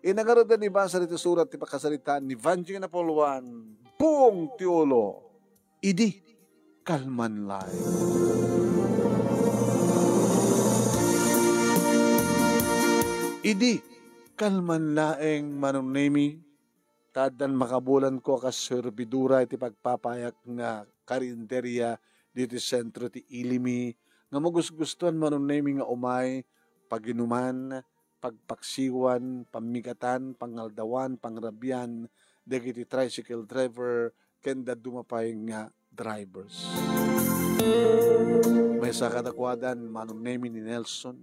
Inangarod ni basa rito surat ti pakasalitaan ni Vanjing na Poluan, buong tiulo, idi kalman lai. Idi kalman laeng manunemi, tadan makabulan ko ka servidura iti pagpapayak nga karinderya dito sentro ti Ilimi, nga magusgustuhan manunemi nga umay, paginuman, pagpaksiwan, pamigatan, pangaldawan, pangrabyan, dagiti tricycle driver, kenda dumapay nga drivers. May sakadakwadan, manunemi ni Nelson.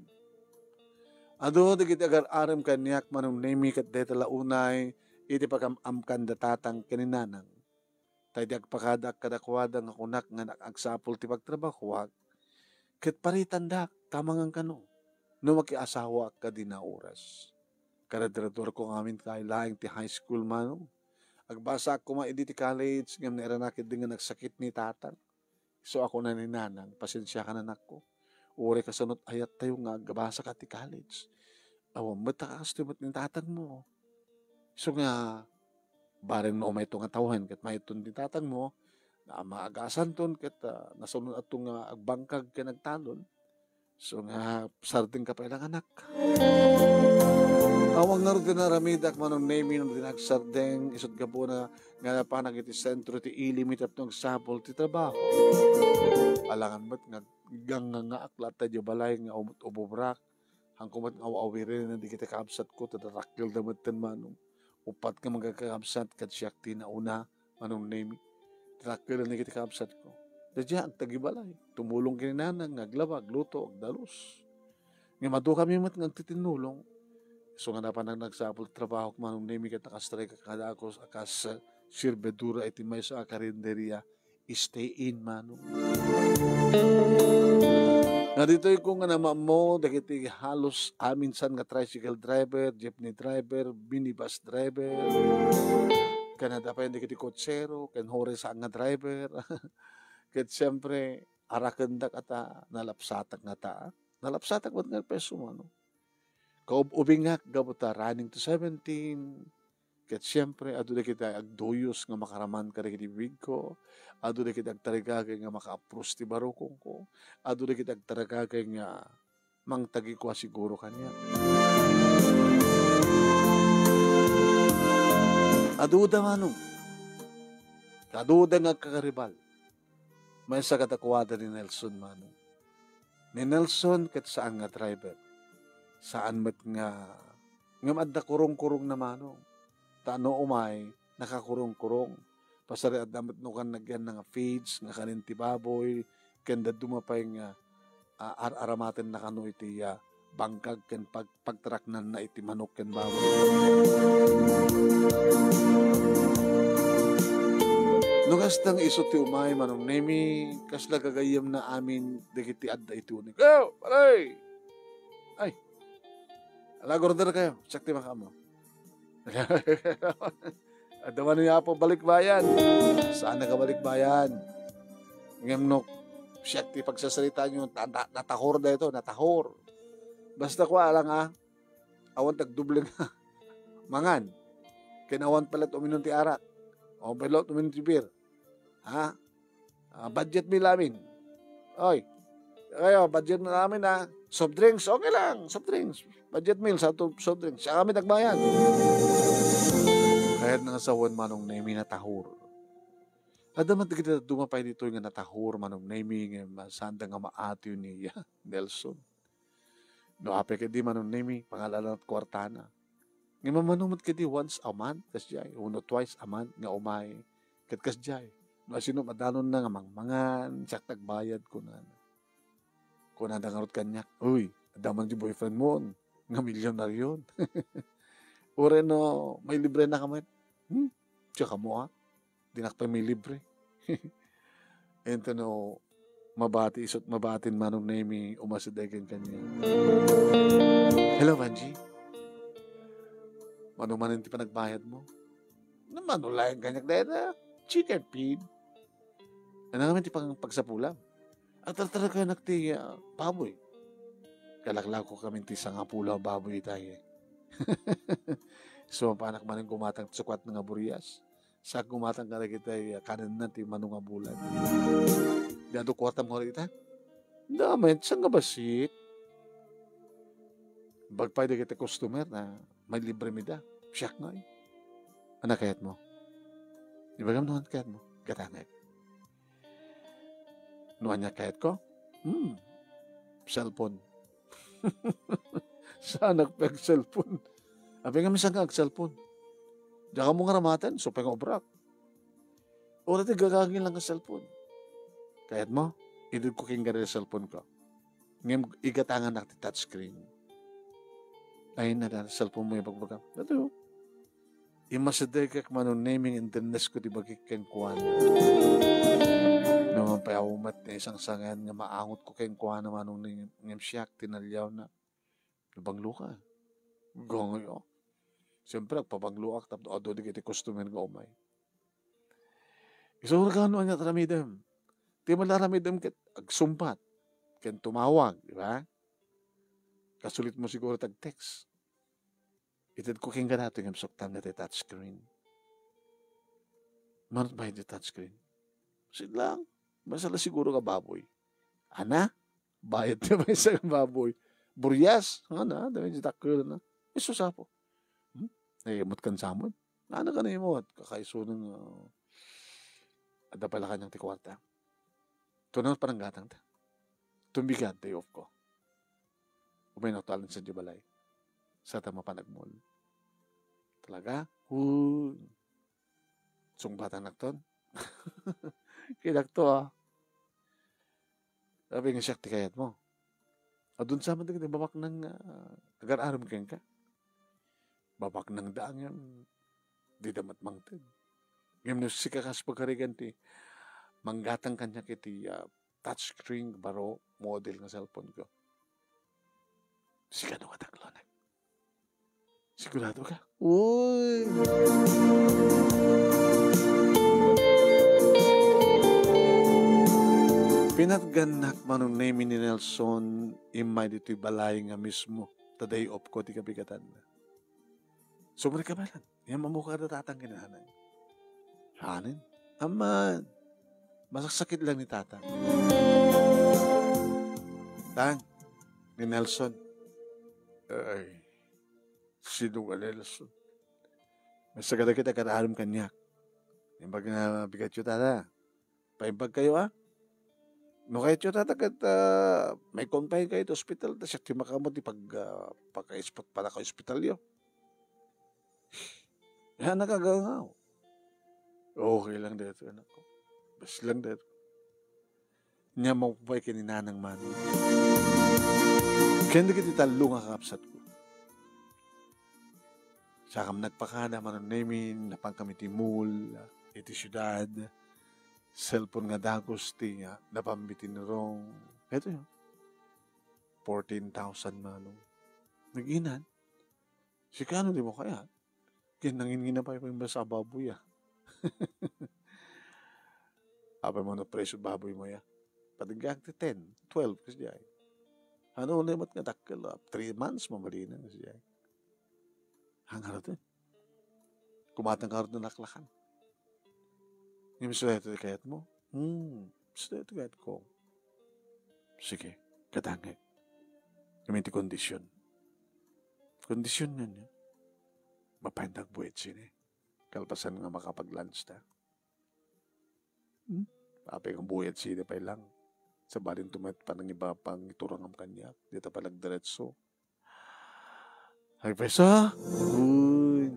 Ado, dagiti agar-aram kanyak, manunemi kat deta launay, iti pagkamamkan datatang kaninanang. Tay di agpakadak kadakwadang akunak nga nakagsapol ti pagtrabahuak, kat paritandak, tamangang kano. No makiasawa ka din na oras. Karadirador ko ngamin kay laing ti high school mano. Agbasa ko maidi ti college, ngam nairanakit din nga nagsakit ni tatang. So ako na ni nanang, pasensya ka na nako. Uri kasunod ayat tayo nga agbasa ka ti college. Awam, ba't nakakastimot ni tatang mo? So nga, bareng mo may itong atawahan, kat may itong ti tatang mo, na maagasan ton, kat nasunod at itong agbangkag ka nagtalon. So nga, sarding ka pa ilang anak. Awang nga rin na ramidak manong name nung dinagsardeng, isot ka po na nga panag iti sentro ti ilimit at nung sapol ti trabaho. Alangan ba't nga aklat tayo balay nga umubrak, hangkumat nga awawirin na di kita kaabsat ko, tadarakil damatan manong, upat ka magkakabsat kat siyak tinauna manong name, tadarakil na kita kaabsat ko. Dadya, ang tagibalay. Tumulong kininanang, aglabag, luto, agdalos. Nga madu kami mat ng titinulong. So nga napan ang nagsapol trabaho kumanong nemi kat nakastray kakada ako akas sirbedura iti may sa karinderya. Stay in manong. Nga dito ko nga naman mo, dagiti halos aminsan nga tricycle driver, jeepney driver, minibus driver. Kanada pa yung dagiti kotsero, kanhore sa nga driver. Kat siyempre, arakandak ata, nalapsatak nga ta. Nalapsatak ba't nga peso mo, no? Kaubingak, gabuta, running to 17. Kat siyempre, ado na kita agdoyos nga makaraman ka na kitibig ko. Ado na kita agtarigagay nga maka-approach ti barukong ko. Ado na kita agtarigagay nga mangtagi ko siguro kanya. Aduda manong. Kaduda nga kakaribal. May sa katakwada ni Nelson mano. Ni Nelson kat saan nga driver. Saan mat nga madda kurong-kurong na mano. Tano umay, nakakurong-kurong. Pasari at damat no kan nagyan nga feeds, nga kanin ti baboy, kanda dumapay nga aramaten na kano iti bangkag ken pagtraknan na iti manok ken baboy. Nugas tang iso ti umay manong nemi, kasla gagayam na amin dagiti adda itunik. Oh, paray! Ay, alagorder kayo, sakti maka mo. Adaman niya po balikbayan. Saan nagabalik-bayan? Ngam no, sakti pagsasalita nyo, natahor na ito, natahor. Basta ko alang awan tagduble nga. Mangan, kinawan palat uminom ti arak. O belot uminom ti beer. Ha? Budget mi lamin. Oy, kayo, budget mi namin soft drinks, okay lang, soft drinks. Budget meal sa soft drinks. Siya kami nagbayan. Kahit nga sa one manong nemi natahor. Adaman kita dumapay dito nga natahor manong nemi nga sanda nga maatyo ni Nelson. No ape kadi manong nemi pangalan at kwartana. Nga mamanumot kadi once a month kasjay, uno twice a month nga umay kat kasjay. No sino madanon na nga mangmangan, sak tagbayad ko na. Kung nadangarot kanyak, uy, adaman di boyfriend mo, nga milyonaryon. Ure no, may libre na kamay. Tsaka mo dinakpay may libre. Ento no, mabati isot mabatin manong nemi umasidagan kanya. Hello, Vanji. Manuman hindi pa nagbayad mo? Naman, wala yung kanyak dahil chicken feed. Ano naman di pang pagsapulam? At talaga nagti baboy. Kalaklag ko kami ti nga pula baboy tayo. So, panak man yung gumatang sukwat nga buryas. Sa gumatang ka na kita, kanan na ti manong nga bulan. Dado kwarta mo kita? Damay, saan nga basit? Bagpay da kita customer na may libre mi da. Siyak nga eh. Anak kayat mo? Di ba naman kayat mo? Katangay. Nuhan niya kayat ko? Cellphone. Saan nagpag-cellphone? Abi nga minsan ka cellphone. Diyan ka mo nga ramatan, so pang obrak. O natin gagangin lang ang cellphone. Kayat mo? Idod ko king gari cellphone ko. Ngayon, igatangan natin touchscreen. Ayun na lang, cellphone mo yung pagbagam. Ito, imasaday ka kung naming internet ko di bagik kuwan. Naman pa umat na isang sangan nga maangot ko kayong kuwan naman nung ngayong siyak, tinalyaw na. Nabanglo ka. Gongoy. Siyempre, pabangluak, tapos ado di kiti customer nga umay. Isang organo niya taramidem. Di malaramidem kat agsumpat. Ken tumawag, di ba? Kasulit mo siguro tag-text. Itad ko king ganato yung suktan na touchscreen. Manot ba yung touchscreen? Sit lang. Masala siguro ka baboy. Ana? Bayad na ba isa ka baboy? Buryas? Ana? Dami yung takil na. Iso sapo. Nayimot kan samon. Ano ka nayimot? Kakaiso ng ada pala kanyang tikwarta. Tunang parang gatang ta. Tumbigat day off ko. Umaynak talan sa Jubalay. Sa tama panagmol. Talaga? Sungbatan nakton. Kinakto Sabi nga siya tikayat mo. Doon sa mga babak ng agar-aram keng ka. Babak ng daang yan. Di damat mangtid. Ngayon na si kakas pagkarigan ti manggatang kanya kiti touchscreen baro model ng cellphone ko. Sigano ka taglonag. Sigurado ka? Uy! Pinatganak manong name ni Nelson imay dito'y balay nga mismo. Taday op ko di kabigatan na. Sumari ka balan. Yan mamukha na tatang kinahanan. Hanin? Aman. Masakit lang ni tatang. Tang, ni Nelson. Ay, sino ka Nelson? Masagada kita kanahalam kanyak. Yung bag na bigat yung tata. Paimbag kayo No kahit yung tatagat may confine kayo sa hospital. Tapos yung makamot pag pagka-spot para ka hospital yun. Yan nakagangaw. Okay lang dito anak ko. Bas lang dito. Niya mo pa kininanang man. Kaya hindi kita talo nga kapsat ko. Sakam nagpakada man ang namin, napang kami timul, iti syudad, cellphone nga dagos ti nga, napambitin rong, eto yun, 14,000 manong. Nag-inan. Si kano di mo kaya? Kaya nangingin na pa yung basa baboy Apa mo na presyo baboy mo Patigag ti 10, 12 kasi diya. Ano ulit nga takil 3 months mamalinan kasi diya. Hanggang natin. Kumatang ka rin na naklakan. Yung misalnya ito kayat mo. Misalnya ito kayat ko. Sige, katangay. Kaminti kondisyon. Kondisyon yan yan. Mapahindag buwet sini. Kalpasan nga makapag-lunch ta. Papay kang buwet sini pa lang. Sa balin tumat pa ng iba pang iturang ang kanya. Dito pa nagdiretso. Ay, pesa. Uy.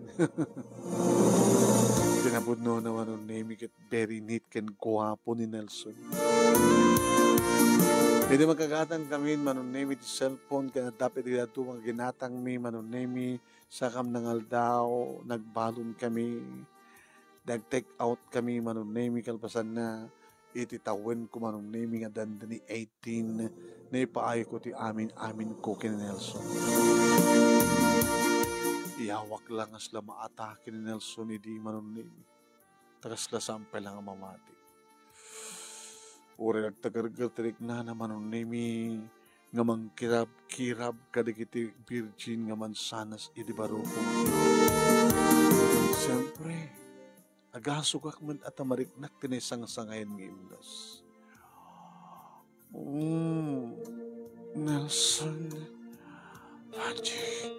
Tinabod no naman ang name it very neat ken guwapo ni Nelson. Pwede magkagatan kami manong name it cellphone kaya dapat ito mga ginatang mi manong name sakam nangal daw nagbalon kami nag-take out kami manong name kalpasan na ititawin ko manong name nga danda ni 18 na ipaayo ko ti amin ko ken Nelson. Iyawak lang as la maatake ni Nelson hindi manunin. Tagas la sampay lang ang mamati. Uri nagtagargal-tarik na naman ang nimi nga mangkirab-kirab kadikiti virgin nga mansanas iti barukong. agasugak man at amariknak tinisang sangayin ng imnos. Nelson Panji.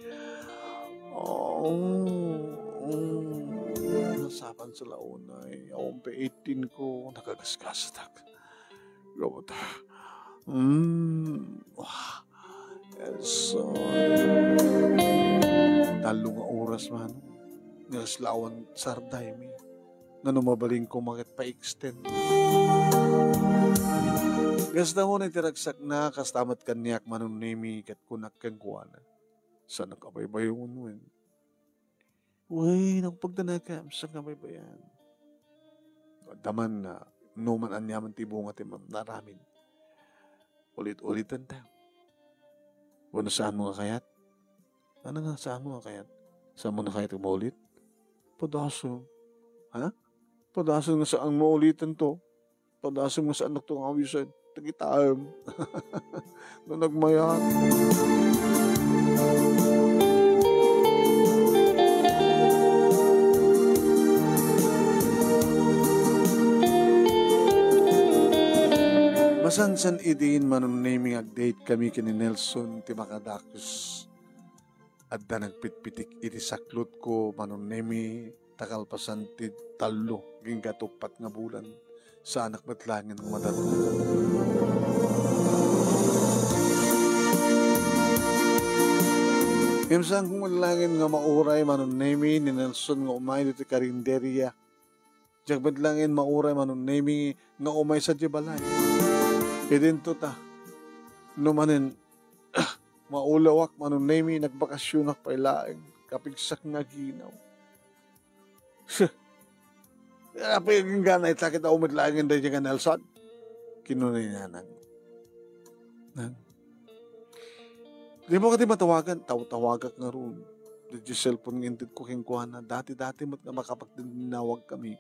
Nasapan sa launay. Awang pa 18 ko, nakagasgasatak. Gawata. Nelson. Talo nga oras man. Ngaslawan sarday mi. Nga numabaling ko makit pa-extend. Gasta mo na tiragsak na kastamat kanyak manunimi kat kunak kang kuwana. Sana kabaybayon mo. Uy, nagpagdanakam sa kabaybayan. Daman na numan anyaman tibunga timam naramin. Ulit-ulitan tayo. Ano saan mo nga kayat? Ano nga saan mo nga kayat? Saan mo na kayat umaulit? Padaso. Ha? Padaso nga saan mo ulitan to? Padaso nga saan nagtong awisan? Tagitaan. Nung nagmayat. Masansan idin manong naming update kami kini Nelson Timakadakus. At da nagpitpitik iti saklot ko manong nami takalpasan ti talo ging katupat nga bulan sa anak matlangin ng madalo. Imsang kung malangin nga mauray manong nami ni Nelson nga umay dito karinderya. Jagbad langin mauray manong nami nga umay sa Jibalay. Idinto ta, numanin, maulawak manunemi, nagbakasyon ak pailaing, kapigsak nga ginaw. Apa yung gana itakit na umadlaingin da dyan ka Nelson? Kinunay niya nang. Di mo kati matawagan, tawagak nga roon. Di cellphone ngintid ko kingkuhan na, dati-dati mat nga makapagdinawag kami.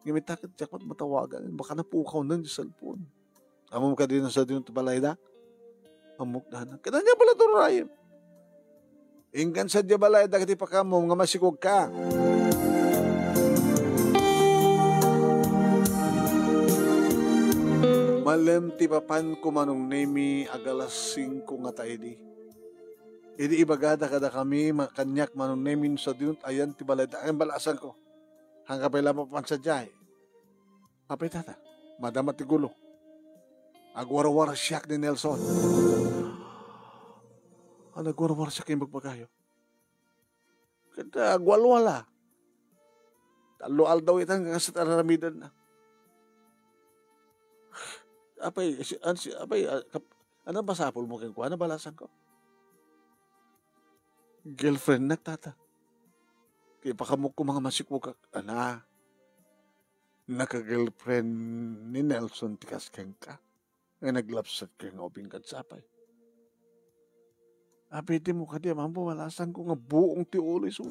Ngamit takit jakot matawagan, baka napukaw na di cellphone. Amok ka din sa dinong balay na? Amok na. Kada niya pala ito rayim. Ingkan sa diya balay na kati pa ka mo, nga masikog ka. Malem ti papan ko manong nemi agalas 5 nga tayo di. Idi ibagada kada kami, kanyak manong nemi sa dinong ayan ti balay na. Ang balasan ko. Hanggang pala mapan sa jay. Apay tata, madama ti gulo. Agwara-wara siyak ni Nelson. Ano agwara-wara siyak yung magpagayo? Kada agwalwala. Talo-al daw itang kasat aramidan na. Apay, ano ba sapol mo kang kuha? Ano balasan ko? Girlfriend na tata. Kaya pakamuk ko mga masikukak. Ana, naka-girlfriend ni Nelson tikas kang ka. Nga naglapsat ka nga uping katsapay. Apiti mo ka diya, mampo, walasan ko nga buong ti uloy so.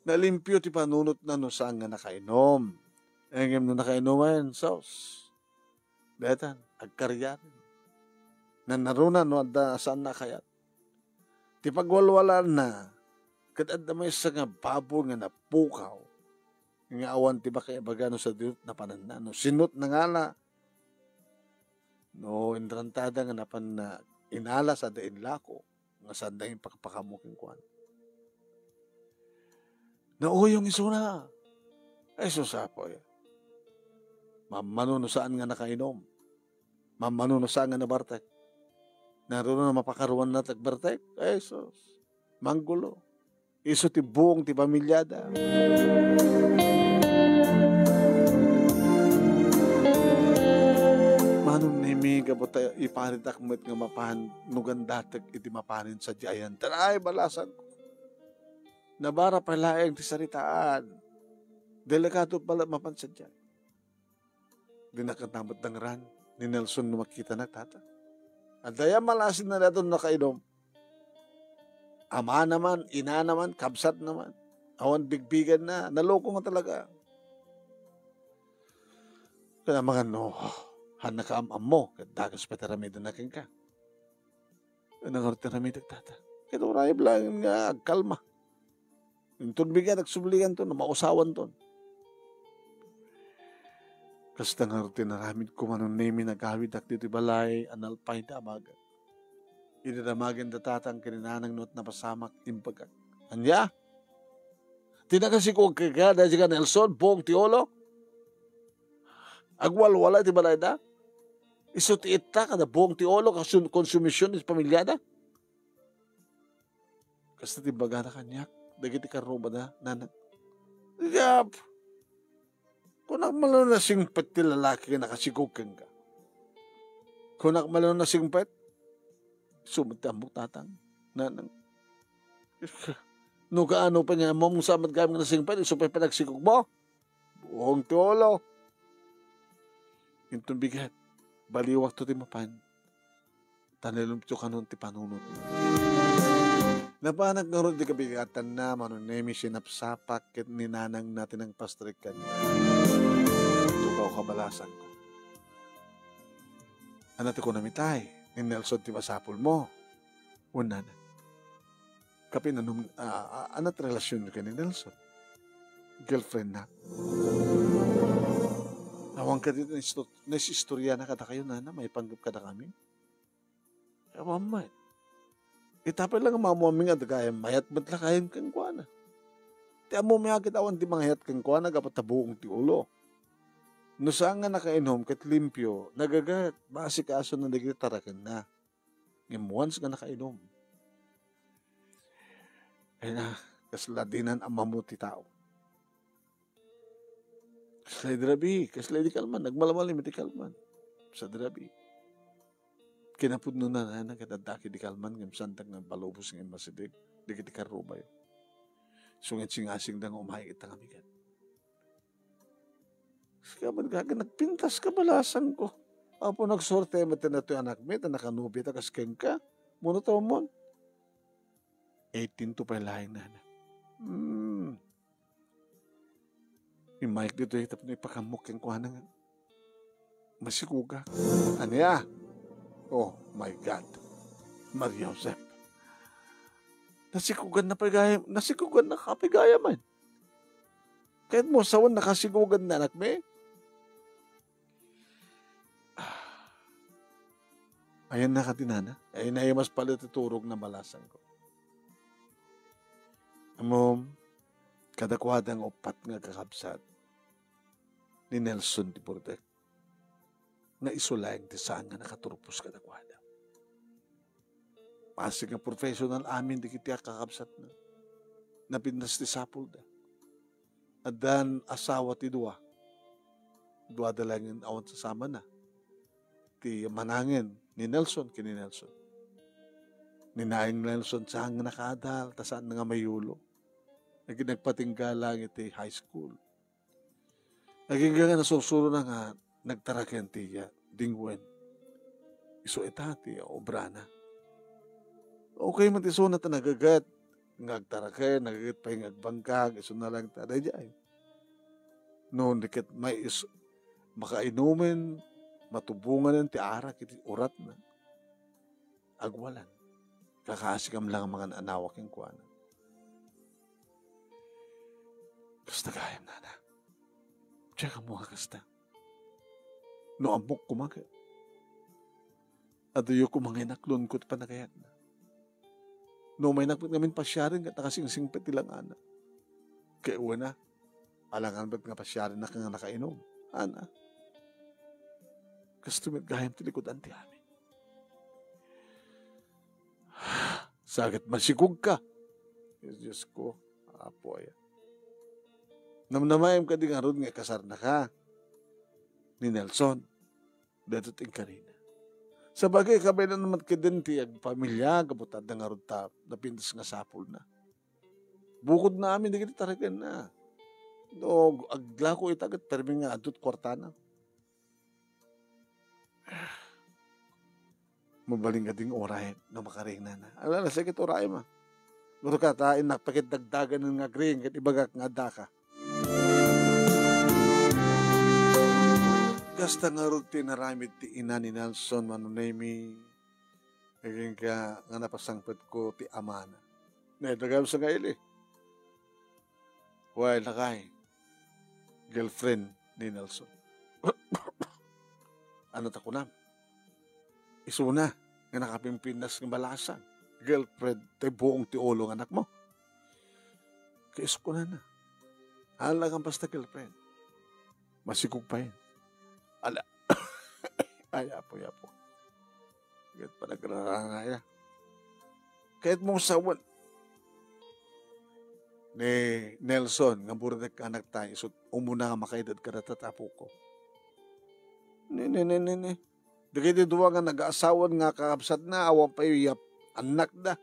Nalimpyo ti panunot na no saan nga nakainom. Engem na nakainuman, sauce. Betan, agkaryarin. Nanarunan no, saan nakayat. Ti pagwalwalan na, kadad na may isa nga babo nga napukaw. Nga awan ti ba kaya bagano sa dinut na pananda. No, sinut na nga na. No, indrantada nga napan na inala sa dain lako. Nga sanda yung pagpakamuking kwan. Nauyong iso na. Ay susapo ya. Mamano saan nga nakainom. Mamano saan nga nabartek. Naroon na mapakaruan na tagbartek. Ay sus. Manggulo. Iso ti buong ti pamilyada. Manong nemi gabot tayo iparitak mo't nga mapahan nugandatag iti mapanin sa diayan. Taray balasan ko. Nabara palaeng ti saritaan. Delikado pala mapansan diyan. Di nakatamot ng ran ni Nelson na makita na tata. At daya malasin na natin nakainom. Ama naman, ina naman, kabsat naman. Awan bigbigan na. Naloko nga talaga. Kaya mga no, hanakaam-am mo. Dagas pa taramid na nakin ka. Nangar taramid tata. Kaya rayab lang nga, kalma. Intun bigyan, nagsubligan to, na mausawan to. Kasta nga tinaramid ko manon nemi nagawid ak dito balay, analpay damagan. Idadamagan datatang kininanang not na pasamak impagak. Anya? Tinakasi ko kagada si Nelson, buong tiolo. Agwalwala ti balay da. Iso ti ita kada buong tiolo, konsumisyon is pamilyada. Kasta ti bagana kanyak, dagiti karoba da, nanak. Yap. Kung nakmalo na singpet ti lalaki ka nakasikukin ka. Kung nakmalo na singpet, sumatambok tatang. Nanang. No kaano pa niya, mong samat kami na singpet, isupay pa nagsikog mo. Buong tiolo. Intong bigat. Baliwak to ti mapan. Tanilom to kanon ti panunod. Napanak nga ron di kabigatan na manunemi sinapsapak ket ninanang natin ang pastrik kanya. Tukaw kabalasan ko. Anati ko namitay, ni Nelson ti masapul mo. Una na. Kapinanong, anat relasyon ka ni Nelson? Girlfriend na. Awang ka dito, istorya na kada kayo na, may panggap kada kami. Ewan man. Itapay lang ang mamaming at kaya mayat ba't lang kayo kang kuwana. Ti amo may agad awan ti mga hayat kang kuwana kapat tabuong ti ulo. No saan nga nakainom kat limpyo, nagagat, basi kaso na nagitarakan na. Ngam once nga nakainom. Ay na, kasladinan ang mamuti tao. Kaslay drabi, kaslay di kalman, nagmalamal ni kalman. Sa drabi. Kinapud no na nakatadaki di kalman ngam santag ng palubos ng masidig di kiti karubay sungit singasing dang umay kita kami kan kaman gaga nagpintas ka balasan ko apo nagsorte mata na to anak met nakanubi ta kasken ka muno to mon 18 to pa lain na Mike dito itap na ipakamok yung kuha nga masikuga aniya. Oh my God. Maria Josep. Nasikugan na pagaya, nasikugan na kapigaya man. Kahit mo sawan nakasikugan na anak me. Ayan na katinana. Ayan na mas pala tuturog na malasan ko. Amom, kadakwadang opat nga kakabsat ni Nelson di Bordek. Na isulayang ti saan nga nakaturpos ka dakwada. Pasig nga professional amin di kiti kakabsat na. Napindas ti sapul da. At dan asawa ti dua. Dua dalangin awan sasama na. Ti manangin ni Nelson kini Nelson. Ninaing Nelson saan nga nakadal, tasaan nga mayulo. Nagpatingga lang iti high school. Naging nga nasusuro na nga nagtaraken tiya, dingwen. Iso itati, obra na. Okay, matiso na ta nagagat. Ngagtaraken, nagagat pa yung agbangkag, iso na lang ta. Dahil ay. Noon, dikit may makainumin, matubungan ng tiara, kiti urat na. Agwalan. Kakasikam lang ang mga anawak yung kuwanan. Kasta kayam na na. Tsaka mo kasta. No amok kumaka. Adayo ko mga inaklon ko pa nakayat na. No may nakpit namin pasyarin at nakasingsingpit ilang ana. Kaya uwa na. Alangan ba't nga pasyarin na kang nakainom. Ana. Kastumit gayam tilikod anti amin. Sakit masikog ka. Diyos ko. Apo ay. Namnamayam ka di nga ron nga kasar na ka. Ni Nelson. Dato ting kanina. Sa bagay, kabay na naman kadenti ang pamilya, kabutad na nga ron tap, napindas nga sapul na. Bukod na amin, di kita taragan na. No, aglako itagat, pero nga adut kwarta na. Mabaling ka ding oray na makaring na na. Ala na, sakit oray ma. Guro ka, tain nakpakit dagdagan ng nga gring, kat ibagak nga daka. Gasta nga rin tinaramid ti ina ni Nelson manunemi. Naging ka nga napasangpet ko ti amana. Naitagam sa ngaili. While nakay, girlfriend ni Nelson. Ano ta ko na? Isuna, nga nakapimpinas ng balasan. Girlfriend, tay buong tiolo ng anak mo. Kaiso ko na. Halagang basta girlfriend. Masikog pa yun. Ala. Ay, apo. Kahit pa nagrarangaya. Kahit mong sawan. Ni Nelson, nga buradag ka anak tayo, so umuna nga makaedad ka natatapo ko. Ne. Dagay di duwa nga nag-aasawan nga kakapsat na, awan pa yuyap, anak da.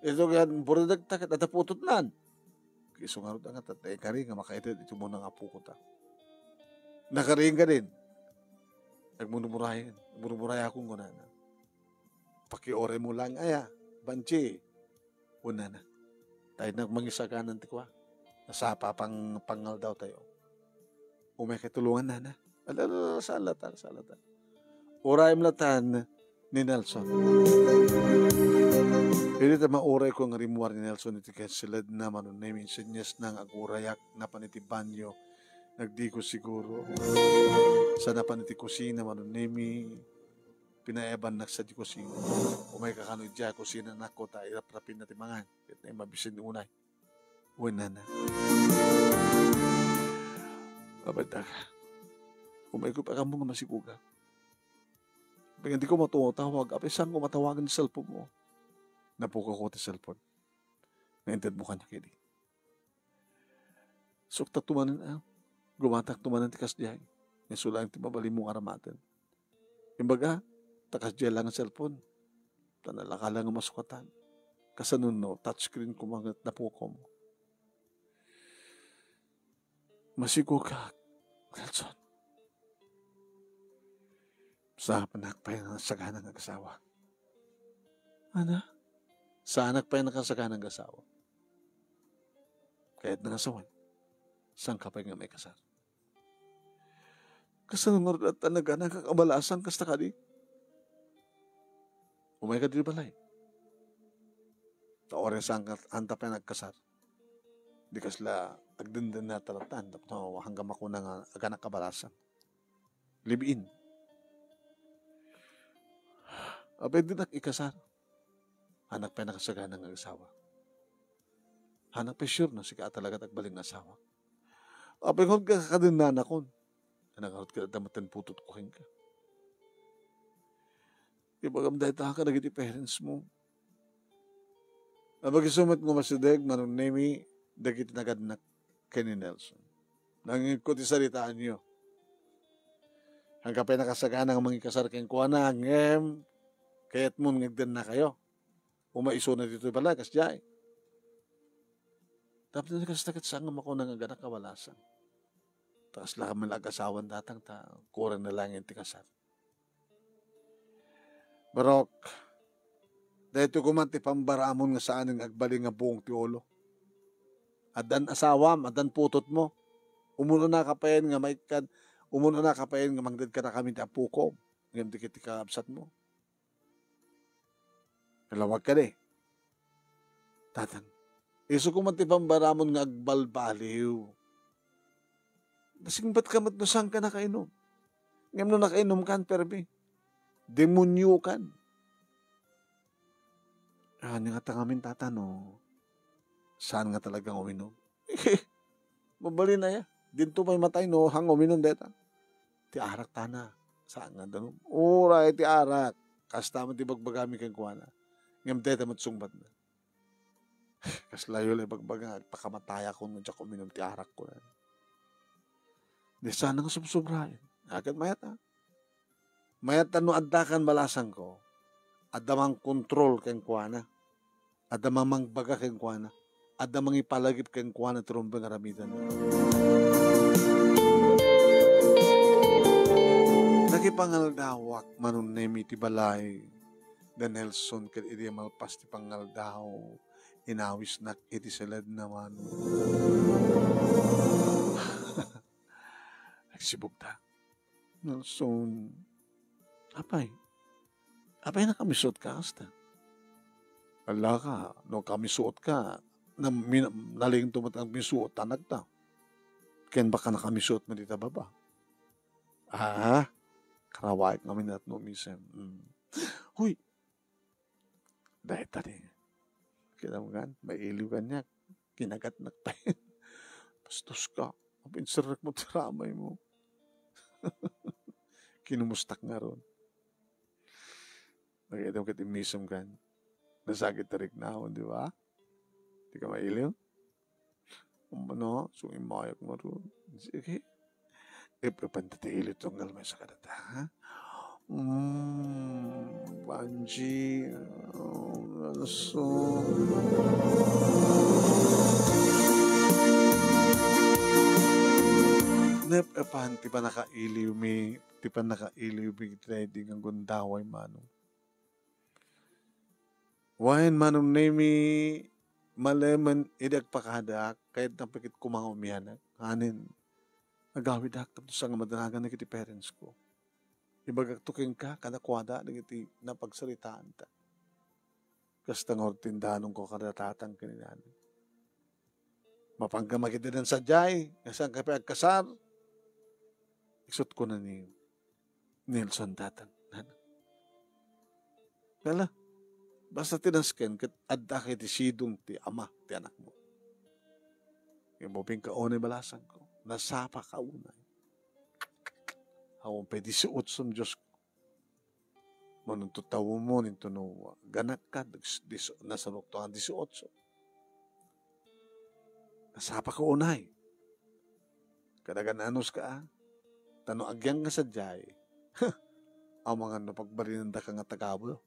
Ito nga, buradag ta, nataputot nan. Kiso nga rin nga tatay, kari nga makaedad, ito muna nga po ko ta. Nakaring ka din. Nagmurumuray akong guna na. Pakiore mo lang, aya, banchi, una na. Tayo nagmangisa ka ng tikwa. Nasapa pangal daw tayo. Umay katulungan na. Alala, salatan. Uray mlatan ni Nelson. Hindi ta mauray ko ang rimuar ni Nelson iti kasilad naman nun na minsan niyas nang agurayak na panitibanyo. Nagdi ko siguro. Sa napaniti kusina man nun pinaeban sa di kusina. Umay kakano dya kusina na ko ta irap-rapin na timangan. Kahit na mabisin ni unay. Wala na. Abad umay ko pa ka mo nga masikuga. Pag hindi ko matutawag, apay saan ko matawagan ni cellphone mo? Napuka ko ti cellphone. Naintad mo ka na kini. Sukta tumanan gumatak tumanan ti kasdihay. Nasulang ti mabali mong aramatan. Imbaga, takas diya lang ang cellphone. Tanalaka lang ang masukatan. Kasanun no, touchscreen ko mga napuko mo. Masigo ka, Nelson. Sa panakpay ng sagana ng asawa. Ana? Sa anak pa yung nakasagana ng asawa. Kahit nangasawan, saan ka pa nga may kasar? Kasanunod at talaga nakakabalasan kasta ka di. Umay ka di balay. Taore saan ka anta pa nagkasar. Di kasla agdindan na talatan. No, hanggang ako na aganak kabalasan. Live-in. Abay din ikasar. Anak pa nakasagana ng asawa. Anak pa sure na sika talaga tagbaling na asawa. Abay kung kakadin na anakon. Nangharot ka na damatan putot ko ka. Ibagam dahil ka nagiti parents mo. Abag isumat mo masideg, manunemi, dagiti nagadnak kay ni Nelson. Nangingit ko ti saritaan niyo. Hanggang pa nakasagana ng mga kasar kayong kuha na, ngem, kaya't mo ngagdan na kayo. Umaiso na dito pala, kasya eh. Tapos na nakastakat saan ako nang aganak kawalasan. Tapos lang kami nag-asawan datang kurang na lang yung tikasar. Barok, dahil ito kumanti pambaramon nga saan ang agbaling nga buong tiolo. Adan asawam, adan putot mo. Umuno na kapayan nga maikan, umuno na kapayan nga mangdad ka na kami ti apukom. Ngayon di kiti kaabsat mo. Kalawag ka de. Tatang, iso kumanti pambaramon nga agbalbaliw. Nasing ba't ka matnusang ka nakainom? Ngayon na nakainom kan, perbi. Demonyo kan. Ano nga tangamin tatano? Saan nga talagang uminom? Mabali na ya. Dinto may matay no, hang uminom deta. Ti arak tana. Saan nga danom? Uray, ti arak. Kasta mo ti bagbagami kang kuwana. Ngam deta matsungbat na. Kaslayo lang bagbaga. Pakamataya ko nga dyan uminom ti arak ko na. Di sana nga subsobrahin. Agad mayat ha. Mayat no addakan balasan ko. Adamang kontrol kang kuwana. Adamang baga kang kuwana. Adamang ipalagip kang kuwana turumbang aramidan. Nagipangaldawak manunemi ti balay. Da Nelson kat iti malpas ti pangaldaw. Inawis nak iti salad naman. Nagsibog ta. Nelson, apay na kamisot ka hasta. Ala ka, no kamisot ka, naling tumatang misuot tanag ta. Ken baka nakamisot mo dito baba. Karawait namin at numisem. Huy, dahil tadi. Kinamugan, may iliw ka niya. Kinagat na tayo. Pastos ka. Apinsarak mo tiramay mo. Kinumustak nga ron. Nakita mo katimisam ka. Nasakit tarik na ako, di ba? Di ka mailiw? Umano, sumimayak mo ron. Sige. Ipapantatili tunggal may sa kadata, ha? Banji. So... Ti pa nakailiw mi trading ang gundaway manong. Wain manong nemi maleman idag pakadak kahit napakit kumangumihanak. Hanin, nagawid haktab sa nga madanagan na kiti parents ko. Ibagaktukin ka, kanakwada, nagiti napagsalitaan ta. Kasta nga tindanong ko karatatang kaninan. Mapanggamakita ng sadyay, kasang kape agkasar. Isot ko na ni Nelson datang. Kala, basta tinasken, kat adda kay ti sidong ti ama, ti anak mo. Yung moping kaone balasan ko, nasapa ka unay. Hawang pwede si Utsom Diyos ko. Manong tutawo mo, nito no, ganak ka, nasanok to ang 18. Nasapa ka unay. Kadagananos ka, tano agyang nga sadyay. Ang mga napagbarinan da ka nga tagabo.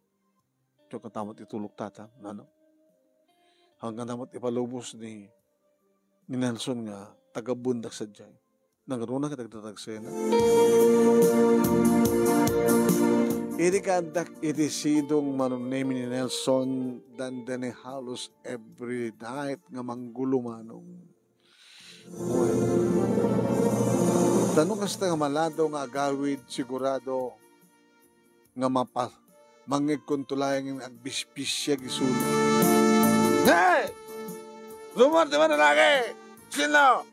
Ito katamot itulog tatang, nano? Hanggang tamot ipalubos ni Nelson nga, tagabundak sadyay. Nangaruna ka tagtatagsena. Iti kandak iti sidong manunemi ni Nelson dandani halos every night nga manggulo manong. Tanong kasta nga malado nga agawid sigurado nga mangig kontulayang agbispis siya gisulong. Hey! Lumar di ba na lagi? Sino?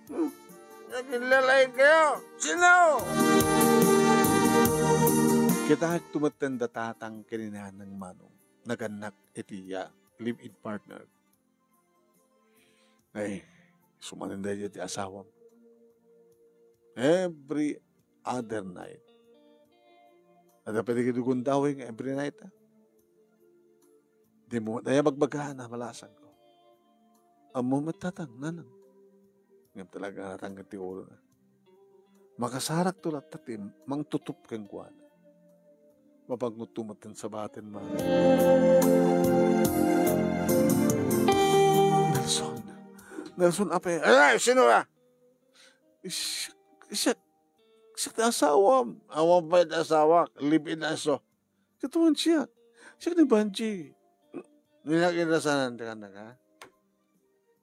Nagilalain kayo? Sino? Kita tumatanda tatang kininahan ng manong naganak itiya live-in partner. Ay, sumananda niya ti asawang. Every other night. At pwede kidugun dawing every night. Di mo, daya magbagahan na malasan ko. Amo matatang nanang. Ngayon talaga natanggat ti ulo na. Makasarak tulat tatim, mang tutup kang kuwana. Mapagnutumatan sa batin man. Nelson, apa ya? Ay, sino ba? Siya na asawa. Awa ba yung asawa? Live-in aso. Katuan siya. Siya ni Banji. Ninakidasanan ka na ka?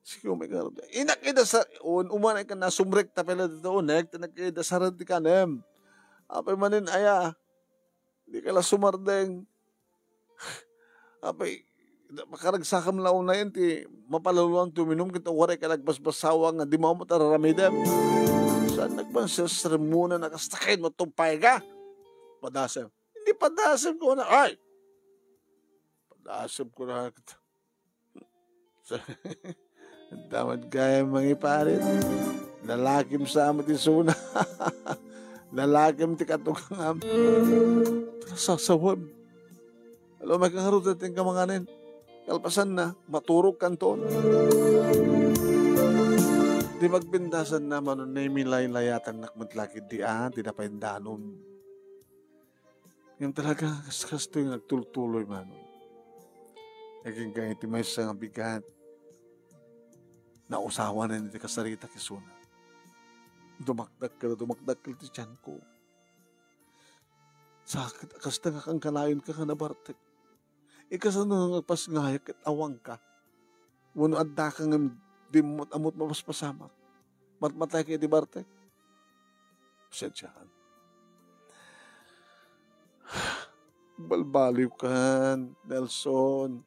Sige, oh my God. Inakidasaran. Umanay ka na sumrek tapela dito. Nakidasaran di ka na. Apay manin aya. Di ka lang sumardeng. Apay, makaragsakam na una yun. Mapalaluan tuminom kita. Waray ka nagbasbasawa nga. Di mo matararamidem. Saan nagbansasar muna nakastakay mo tumpay ka? Padasem. Hindi padasem ko na. Ay! Padasem ko na. Damad kaya mga iparit. Lalakim sa amat isuna. Lalakim ti katukang sasawab. Alam, magkakarot natin kamanganin. Kalpasan na, maturog kanton. Di magbindasan na manon na milay-layatan nakmatlakid di na paindanon. Yung talaga, kasto yung nagtultuloy manon. Naging kahit may sa bigat, nausawa na nito kasarita kisuna. Dumakdak ka ti tiyan ko. Sakit, kasta nga kang kalayon ka na Bartek. Ikasano nga pas ngayak at awang ka. Wano adda ka nga di mo amot mapaspasamak. Matmatay kayo di Bartek. Sadyahan. Balbaliw kan, Nelson.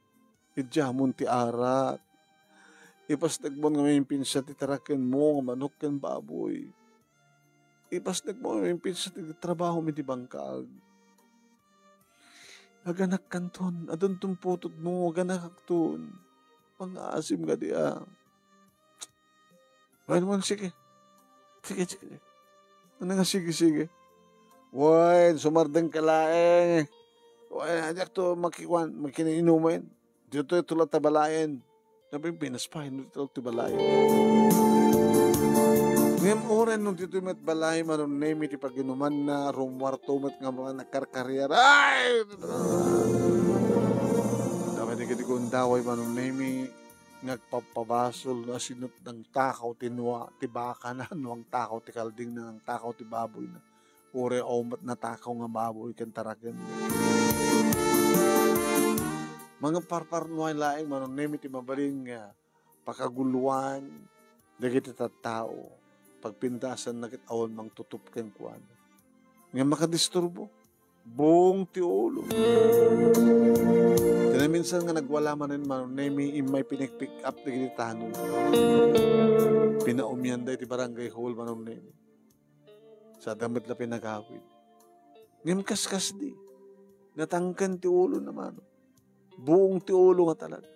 Idyamon ti arat. Ipasdag mo nga may pinsa ti taraken mo, nga manok ken baboy. Ipasdag mo nga may pinsa ti trabaho mi ti bangkag. Aganak kanton, adon tumputot mo, aganak akton. Pang-asim nga di Well, sige. Sige. Ano nga, sige. Well, sumardeng ka laeng. Well, ajak to makiniinumin. Dito tulad tabalayan. Sabi pinaspahin dito tibalayan. Ngayon oran nung dito met balay manon nemi ti paginuman na rumwarto met nga mga nakarkaryar. Ay! Dapat di kiti kundaway manon nemi nagpapabasol na sinut ng takaw tinwa ti baka na ang takaw ti kalding na ang takaw ti baboy na. Ure omat na takaw nga baboy kan taragan. Mga parparnuay laing manon nemi ti mabaling nga pakaguluan dagiti tattao pagpintasan nakit awan mang tutup ken kuan nga makadisturbo buong ti ulo. Kaya minsan nga nagwala manon manon nemi imay pinik-pick up dagiti tanon. Pinaumyan day ti barangay hall manon nemi. Sa damit la pinagawid. Ngem kaskas di natangkan ti ulo naman. Buong ti ulo nga talaga.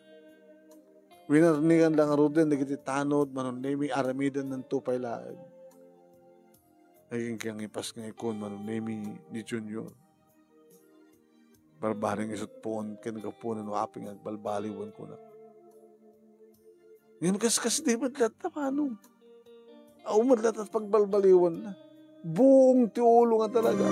Winarnigan lang aruden dagiti tanod manon nemi aramidan ng tupay lain. Naging kiyang ipas nga ikon manon nemi ni Junior. Barbaring isot poon ken kapunan no aping agbalbaliwan ko na. Ngayon kaskas di madlat na paano? Madlat at pagbalbaliwan na. Buong ti ulo nga talaga.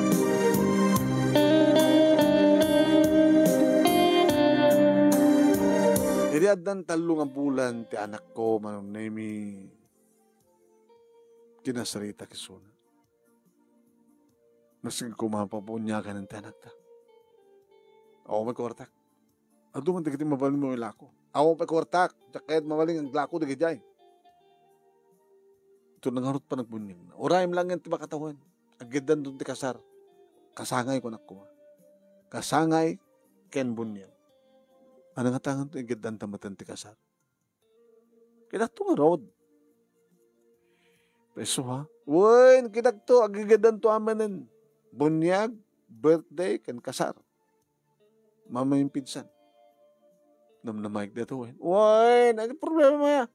Iriadan talo nga bulan ti anak ko manon nemi kinasarita kisuna. Masig kumapapunya ka ng tanak ta. Ako may kuwartak. Ado man digiti mabalin mo yung lako. Ako may kuwartak. Kahit mabaling ang lako digiti ay. Ito nangarot pa nagbunyag na. Urayim lang yan ti makatawan. Agidan doon ti kasar. Kasangay ko nakuma. Kasangay ken bunyag. Ano nga tangan ito, igidan tamatan ti kasar. Kinak to nga road. Peso ha? Uy, kinak to, agigidan to amanin. Bunyag, birthday, kan kasar. Mama yung pinsan. Namnamaig na to. Uy, ano problema mo ya?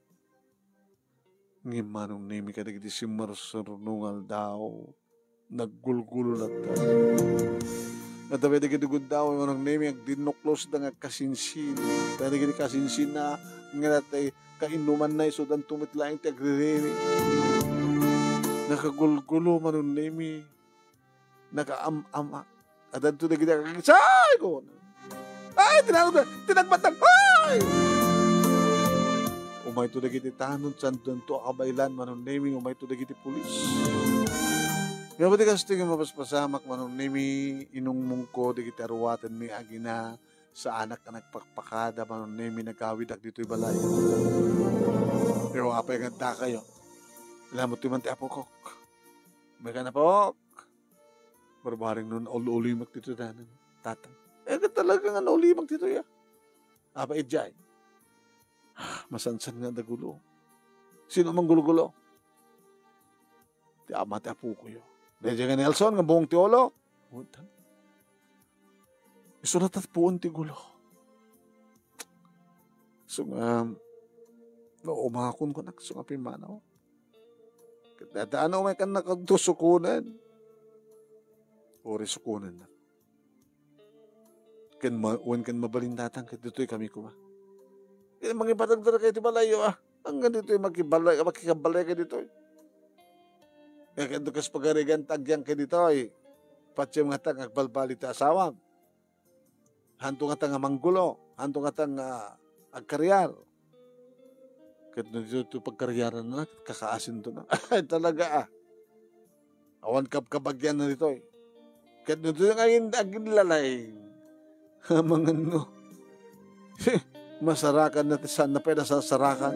Ngimanong nemi ka nagdi si Marsornungal daw. Naggulgulo na ta. At dapat na kinugod daw, manong nemi, ang dinuklos na nga kasinsin. Kaya na gini kasinsin na, nga natay, kainuman na iso, dan tumitlaing ti agririri. Nakagulgulo, manong nemi, nakaam-ama. At danto na gini, kakisay ko. Ay, tinagbatang, ay! Umay to na gini tanon, santon to akabaylan, manong nemi, umay to na gini pulis. Nga ba di kasi tingin mapaspasamak manong nemi inong mungko di kita ruwatan mi agina sa anak na nagpakpakada manong nemi nagkawid ag dito'y balay. Pero apay ganda kayo. Alam mo timan ti apokok. May ka na pok. Barbaring nun ulimak dito danan. Tatang. Talaga nga ulimak dito ya. Apay idjay. Masansan nga dagulo. Sino mang gulo-gulo? Ti ama ti apo ko yun. Medyo nga Nelson, nga buong tiolo. Isunat at puon ti gulo. So nga, umakon ko na, so nga pimanaw. Kadadaan may kan nakagtusukunan. Ori sukunan na. Uwan kan mabalindatang, dito'y kami kuma. Kaya mangipatagdara kayo ti balayo Hanggang dito'y makikabalay ka dito'y. Kaya dukas pagarigan tagyang ka dito patsyo nga tang agbalbali ta asawam. Hanto nga tang manggulo. Hanto nga tang agkaryar. Kaya dito pagkaryaran na, kakaasin to na. Ay talaga Awan kabagyan na dito Kaya dito ngayon aginlalay. Mga no. Masarakan na tisan na pwede sa sarakan.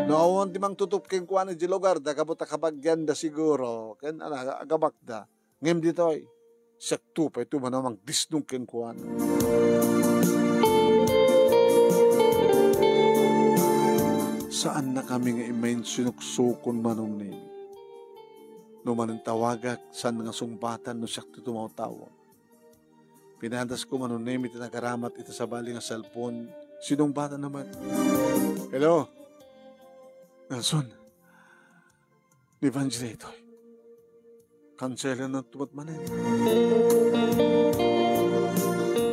Noon di mang tutup king kuan di lugar da kabuta kabagyan da siguro ken agabak da ngem ditoy sakto pa ito manamang disnung king kuan. Saan na kami nga imayin sinuksukon manong nemi. No manang tawagak, saan nga sumbatan no siyak tumawtawag. Pinahandas ko manong nemi tinagaramat ito sa bali nga cellphone. Sinong bata naman? Hello? Nelson? Evangelito. Kansela na tumat manin.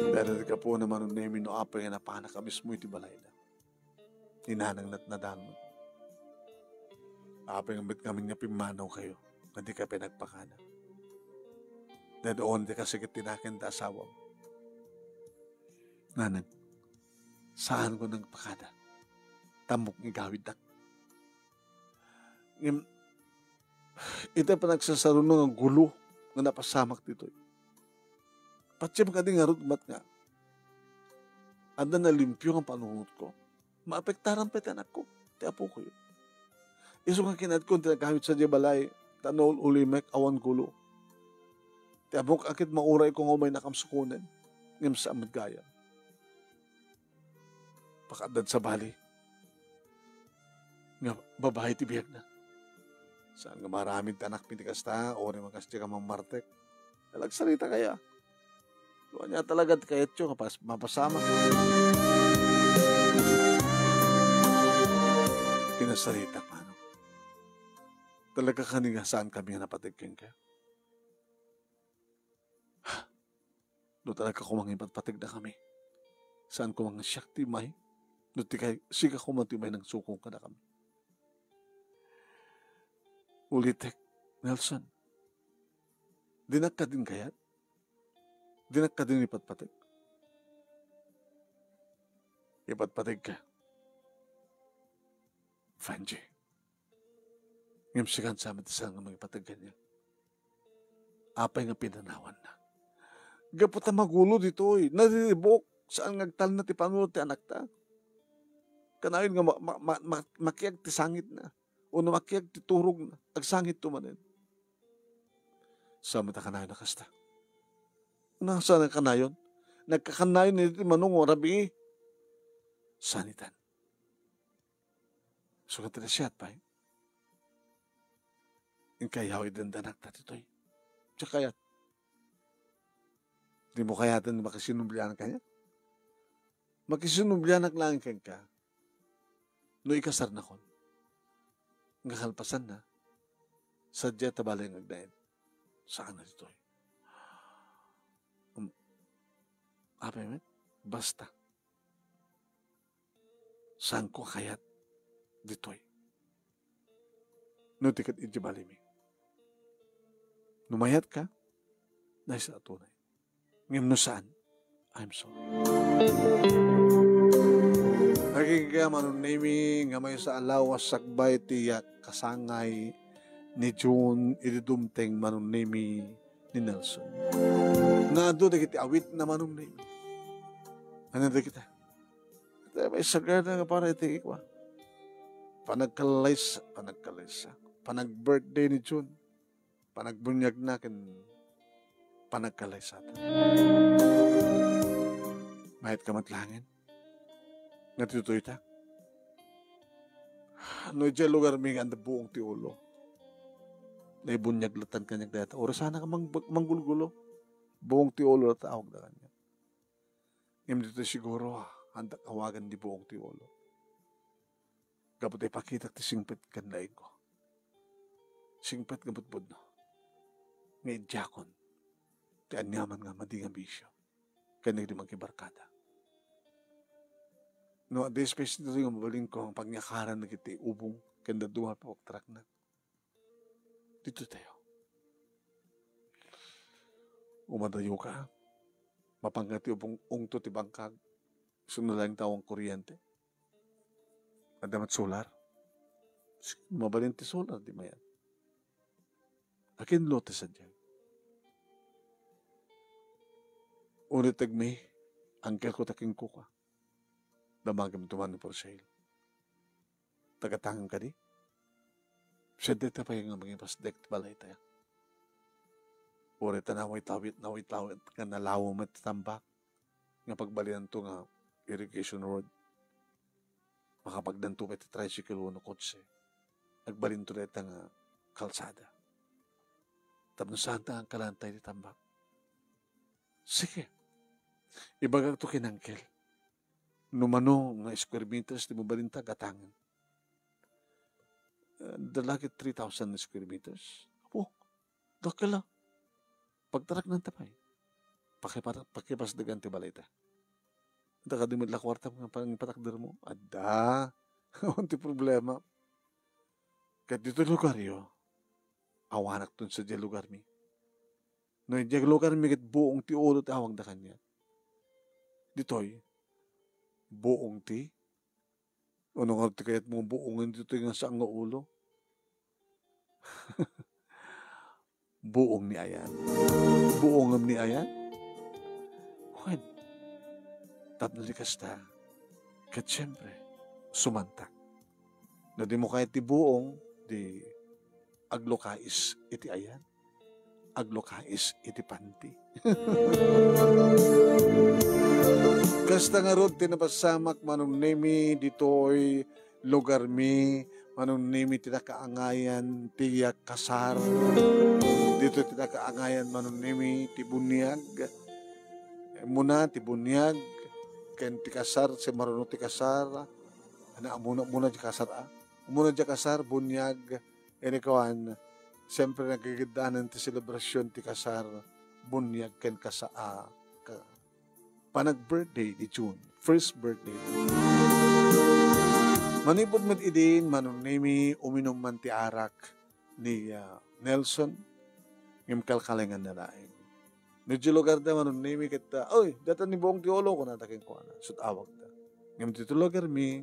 Pero di ka po naman nung nemi no apay nga napana ka mismo iti balay na. Ninanang nadano. Apay nga bit kami nga pimanaw kayo. Na di ka pinagpakana. Dahil doon di ka sige tinakin ta asawa mo. Nanang, saan ko nang pakada? Tamok ng gawid dak. Ito pa nagsasarunong ang gulo nga napasamak dito. Patsya ka din nga rutmat nga. Anda na limpyo ang panunod ko. Maapektaran pa iti anak ko. Ti apo ko yun. Iso nga kinad ko tinagkawit sa dibalay. Tanol ulimek awan gulo. Ti abok akit mauray ko nga may nakamsukunan. Ngam sa amad gaya. Pakadad sa bali. Nga babae ti biyag na. Saan nga maraming tanak pintikas ta, o rin magkasya ka mamartek. Nalagsalita kaya. Doon niya talaga kayat yun, kapag mapasama. Pinasalita pa, no? Talaga kanina saan kami nga napatigking ka? Doon talaga kumangipat patig na kami. Saan ko mga siyakti may? Doon tikay, siga kumantimay ng sukong ka na kami. Ulitek, Nelson, dinak ka din kayat? Dinak ka din ipatpatig? Ipatpatig ka. Fanji, ngam sikan sa amin isang mga ipatigan niya. Apay nga pinanawan na. Gaputa magulo dito eh. Nariribok saan ngagtal na ti panunod ti anak ta. Kanayon nga makiyag ti sangit na. O namakiyag titurog na, agsangit tumanin. Sama ta kanayon na kasta. Nasa na kanayon? Nagkakanayon nito manong rabi. Sanitan. So katira siya at pa. Yung kayaw idandanak na titoy. Siya kayat. Di mo kayatan makisinublianak kanya? Makisinublianak lang ka. No ikasar na kon. Nga kalpasan na, sadya tabalay ng agdain. Saan na dito? Apa yun? Basta. Saan ko kayat dito? No tikat ijibali mi. Numayat ka, dahil sa atunay. Ngayon no saan? I'm sorry. Nagigaya manong nemi nga may sa alawas sakbay tiyak kasangay ni June ididumteng manong nemi ni Nelson. Nado na kita awit na manong nemi. Ano na kita? Kita may sagar na nga para iti ikwa. Panagkalaysa. Panag-birthday ni June. Panagbunyag na kin panagkalaysa. Mahit ka matlangin. Natutuloy ta. No, dyan lugar may nga buong ti ulo. Naibunyag-latan kanyang data. Ora sana ka manggulgulo. Buong ti ulo na taawag na kanya. Ngayon dito siguro, handak awagan di buong ti ulo. Kapag ay pakita ti singpit kandain ko. Singpit gabutbud no. Ngayon diyakon. Ti anyaman nga mading ambisyo. Kanya di magkibarkada. No, at this space nito yung mabaling ko, ang pagnyakaran na kita ubong, kanda duha pa track na. Dito tayo. Umadayo ka, mapangati ubong ungto ti bangkag, sunulang tawang kuryente. Adamat solar. Mabalin ti solar, di mayan. Akin lote sa dyan. Unitag me, angkel ko taking kuka. Damagam tuman for sale. Tagatangan ka di? Siya dito pa yung mga pasdek balay tayo. Urita na tawit ka nalawo matambak. Nga pagbalian to nga irrigation road. makapagdanto iti tricycle no kotse. Agbalin to ito nga kalsada. Tapos saan ang kalantay ni tambak? Sige. Ibagag to kinangkel. Numano nga square meters di mo balinta gatangan. Dalagi 3,000 square meters. Oh, dakala. Pagtarak ng tapay. Pakipas dagan ti balay ta. Daka di la kwarta mga patakder mo. Ada. Unti problema. Kat dito lugar yo. Awanak tun sa dyan lugar mi. No, dyan lugar mi kat buong ti ulo tawag da kanya. Ditoy. Buong ti. Ano nga ti kayat mo buongan dito yung saan nga ulo? Buong ni ayan. Buong ni ayan? Juan. Tapos na kasta. Kat siyempre, sumantak. Na di mo kahit ti buong, di aglokais iti ayan. Aglokais iti panti. Kasta nga rod tinapasamak manong nemi ditoy lugar mi manong nemi tinakaangayan tiyak kasar dito tinakaangayan manong nemi tibunyag muna tibunyag ken ti kasar si maruno ti kasar ana muna di kasar muna di kasar bunyag ene kawan siyempre nagigidaanan ti selebrasyon ti kasar bunyag ken kasaa panag-birthday di June. First birthday. Manipod met idin, manong nemi, uminom man ti arak ni Nelson, ngim kalkalingan na laing. Medyo lugar da, manong nemi kita, oy, datan ni buong tiolo ko nataking ko na, sut awag da. Ngim dito lugar mi,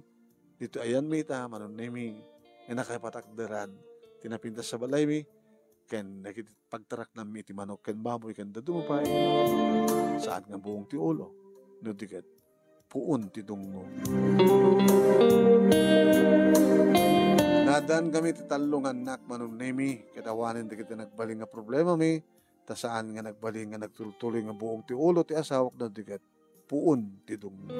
dito ayan mi ta, manong nemi, nga nakapatakdaran, tinapintas sa balay mi, ken nakipagtarak na mi ti manok, ken baboy, ken dadumupay, saan nga buong tiolo. No digat puun ti dungo. Nadan kami ti talungan nak manong nemi kadawanin di kita nagbaling nga problema mi ta saan nga nagbaling nga nagtultuloy nga buong ti ulo ti asawak no digat puun ti dungo.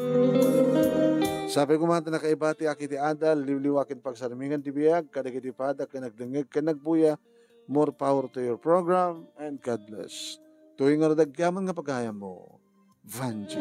Sabi ko man nakaiba ti aki ti adal liwliwakin pagsarmingan ti biyag kadagiti padak ka nagdengeg ka nagbuya more power to your program and God bless. Tuwing nga dagyaman nga pagaya mo Vanji.